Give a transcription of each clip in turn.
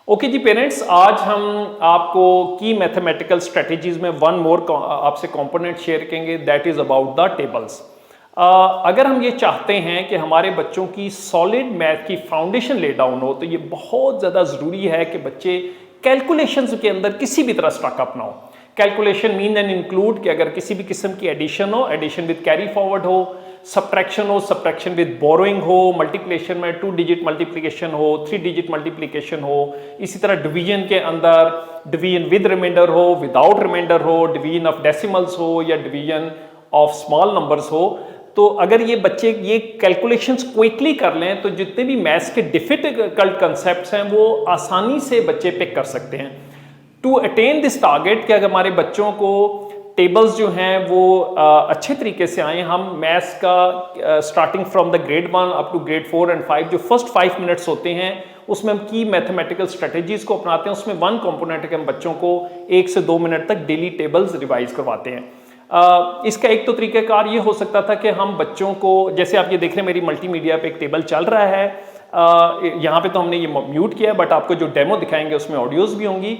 Okay जी parents, आज हम आपको की मैथमेटिकल स्ट्रेटजीज में वन मोर आपसे कंपोनेंट शेयर करेंगे, that is about the tables. अगर हम ये चाहते हैं कि हमारे बच्चों की सॉलिड मैथ की फाउंडेशन ले डाउन हो, तो ये बहुत ज़्यादा ज़रूरी है कि बच्चे कैलकुलेशंस के अंदर किसी भी तरह स्टकअप ना हो। कैलकुलेशन मीन एंड इंक्लूड कि अगर किसी भी किस्म की एडिशन हो, एडिशन विद कैरी फॉरवर्ड हो, सब्ट्रैक्शन हो, सब्ट्रैक्शन विद बोरोइंग हो, मल्टीप्लिकेशन में 2 डिजिट मल्टीप्लिकेशन हो, 3 डिजिट मल्टीप्लिकेशन हो, इसी तरह डिवीजन के अंदर डिवीजन विद रिमाइंडर हो, विदाउट रिमाइंडर हो, डिवीजन ऑफ डेसिमल्स हो या डिवीजन ऑफ स्मॉल नंबर्स हो। तो अगर ये बच्चे ये कैलकुलेशंस क्विकली कर लें तो जितने भी मैथ्स के डिफिकल्ट कंसेप्ट्स हैं वो आसानी से बच्चे पिक कर सकते हैं। टू अटेन दिस टारगेट कि अगर हमारे बच्चों को टेबल्स जो हैं वो अच्छे तरीके से आए, हम मैथ्स का starting from the grade 1 up to grade 4 and 5 जो फर्स्ट 5 मिनट्स होते हैं उसमें हम की मैथमेटिकल स्ट्रेटेजीज को अपनाते हैं। उसमें वन कंपोनेंट है कि हम बच्चों को 1 से 2 मिनट तक डेली टेबल्स रिवाइज करवाते हैं। इसका एक तो तरीक़ाकार ये हो सकता था कि हम बच्चों को, जैसे आप ये देख रहे हैं मेरी मल्टीमीडिया पे एक टेबल चल रहा है, यहाँ पे तो हमने ये म्यूट किया है बट आपको जो डेमो दिखाएंगे उसमें ऑडियोज भी होंगी।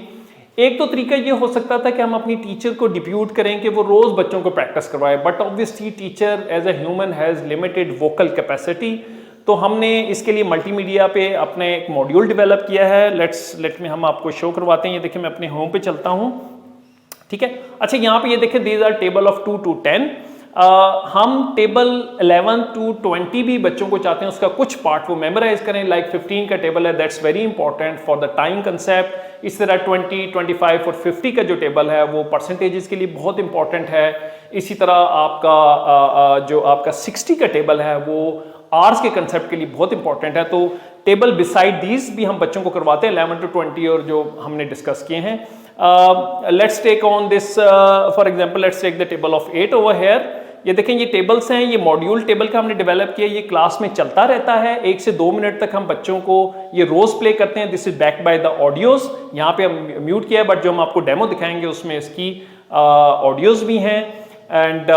एक तो तरीका ये हो सकता था कि हम अपनी टीचर को डिप्यूट करें कि वो रोज बच्चों को प्रैक्टिस करवाए, but obviously teacher as a human has limited vocal capacity. तो हमने इसके लिए मल्टीमीडिया पे अपने एक मॉड्यूल डेवलप किया है। लेट में हम आपको शो करवाते हैं। ये देखिए मैं अपने होम पे चलता हूँ, ठीक है। अच्छा, यहाँ पे ये देखें these are table of 2 to 10। हम टेबल 11 to 20 भी बच्चों को चाहते हैं उसका कुछ पार्ट वो मेमोराइज करें। लाइक 15 का टेबल है, that's very important for the time concept. इस तरह 20, 25 और 50 का जो टेबल है वो परसेंटेजेस के लिए बहुत इंपॉर्टेंट है। इसी तरह आपका जो आपका 60 का टेबल है वो आर्स के कंसेप्ट के लिए बहुत इंपॉर्टेंट है। तो टेबल बिसाइड दीज भी हम बच्चों को करवाते हैं 11 to 20 और जो हमने डिस्कस किए हैं। Let's take on this for example, let's take the table of 8 over here. ये देखें ये टेबल्स हैं, ये मॉड्यूल टेबल का हमने डेवलप किया, ये क्लास में चलता रहता है। 1 से 2 मिनट तक हम बच्चों को ये रोज प्ले करते हैं। This is back by the audios. यहाँ पे हम म्यूट किया है बट जो हम आपको डेमो दिखाएंगे उसमें इसकी ऑडियोज भी हैं। And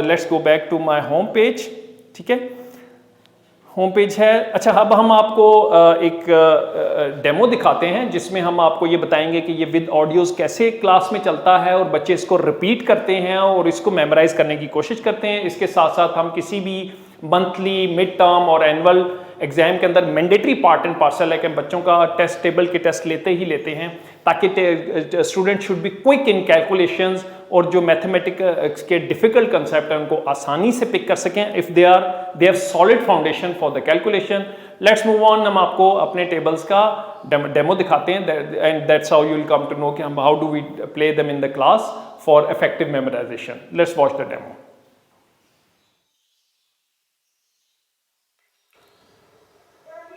let's go back to my home page, ठीक है। होम पेज है। अच्छा, अब हम आपको एक डेमो दिखाते हैं जिसमें हम आपको ये बताएंगे कि ये विद ऑडियोज कैसे क्लास में चलता है और बच्चे इसको रिपीट करते हैं और इसको मेमोराइज करने की कोशिश करते हैं। इसके साथ साथ हम किसी भी मंथली, मिड टर्म और एनुअल एग्जाम के अंदर मैंडेटरी पार्ट एंड पार्सल है कि बच्चों का टेस्ट टेबल के टेस्ट लेते ही लेते हैं ताकि student should be quick in calculations और जो मैथमेटिक्स के डिफिकल्ट कंसेप्ट हैं उनको आसानी से पिक कर सकें if they have solid foundation for the calculation. Let's move on. हम आपको अपने टेबल्स का डेमो दिखाते हैं and that's how you will come to know कि हम how do we play them in the class for effective memorisation. Let's watch the demo.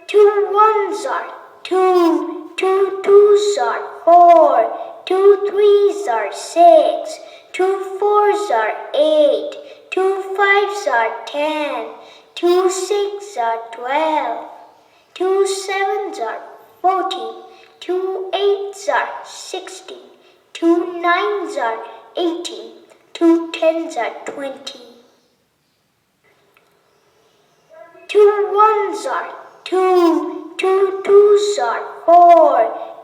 Two ones are two, two twos are four, two threes are six, two fours are eight, two fives are 10, two sixes are 12, two sevens are 14, two eights are 16, two nines are 18, two tens are 20. Two ones are two, two twos are four,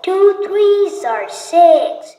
two threes are six,